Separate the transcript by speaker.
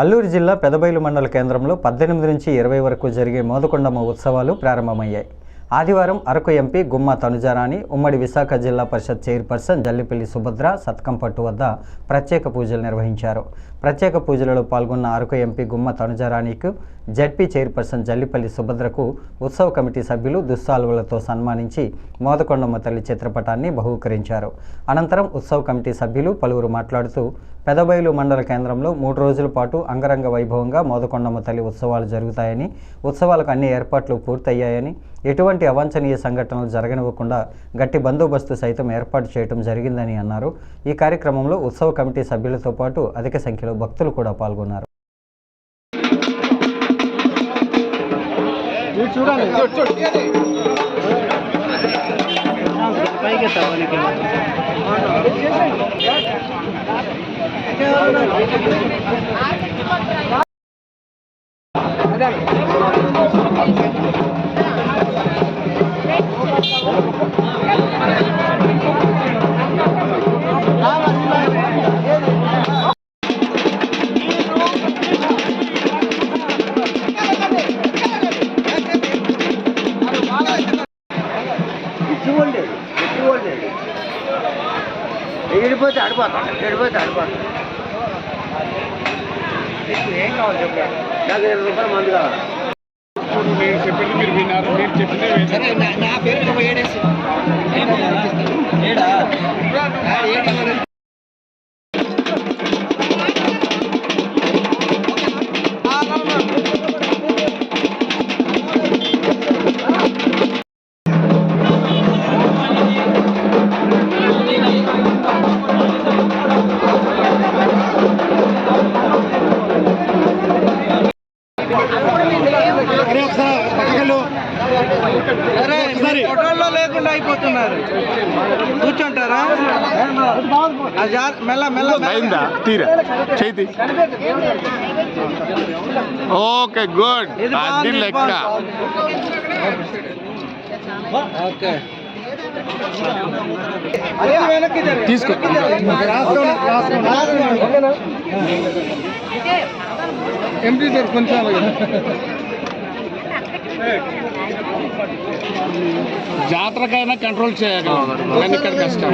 Speaker 1: అల్లూరు జిల్లా పెదబైలు మండల కేంద్రంలో 18 నుంచి 20 వరకు జరిగే మోదకొండమ్మ ఉత్సవాలు ప్రారంభమయ్యాయి. ఆదివారం అరకు ఎంపీ గుమ్మ తనుజారాణి, ఉమ్మడి విశాఖ జిల్లా పరిషత్ చైర్పర్సన్ జల్లిపల్లి సుభద్ర సత్కంపట్టు వద్ద ప్రత్యేక పూజలు నిర్వహించారు. ప్రత్యేక పూజలలో పాల్గొన్న అరకు ఎంపీ గుమ్మ తనుజారాణికి జడ్పీ చైర్పర్సన్ జల్లిపల్లి సుభద్రకు ఉత్సవ కమిటీ సభ్యులు దుస్సాలువలతో సన్మానించి మోదకొండమ్మ తల్లి చిత్రపటాన్ని బహూకరించారు. అనంతరం ఉత్సవ కమిటీ సభ్యులు పలువురు మాట్లాడుతూ పెదబైలు మండల కేంద్రంలో 3 రోజుల పాటు అంగరంగ వైభవంగా మోదకొండమ్మ తల్లి ఉత్సవాలు జరుగుతాయని, ఉత్సవాలకు అన్ని ఏర్పాట్లు పూర్తయ్యాయని, ఎటువంటి అవాంఛనీయ సంఘటనలు జరగనివ్వకుండా గట్టి బందోబస్తు సైతం ఏర్పాటు చేయడం జరిగిందని అన్నారు. ఈ కార్యక్రమంలో ఉత్సవ కమిటీ సభ్యులతో పాటు అధిక సంఖ్యలో భక్తులు కూడా పాల్గొన్నారు.
Speaker 2: ఎగిరిపోతే ఆడిపోతాడు, ఏం కావాలి చెప్పండి. నాకు 20 రూపాయలు మందు కావాలి.
Speaker 3: నేను చెప్పింది మీరు విన్నారు, మీరు చెప్పిందే
Speaker 2: నా పేరు ఏడేసి ఫోటోల్లో లేకుండా అయిపోతున్నారు. కూర్చుంటారా? మెల్ల మెల్ల
Speaker 3: అయిందా తీరా చేతి. ఓకే గుడ్, అది లెక్క.
Speaker 2: ఓకే
Speaker 3: తీసుకో. ఎంపీ సార్ కొంచెం జాతరకైనా కంట్రోల్ చేయగలం, కానీ ఇక్కడ కష్టం.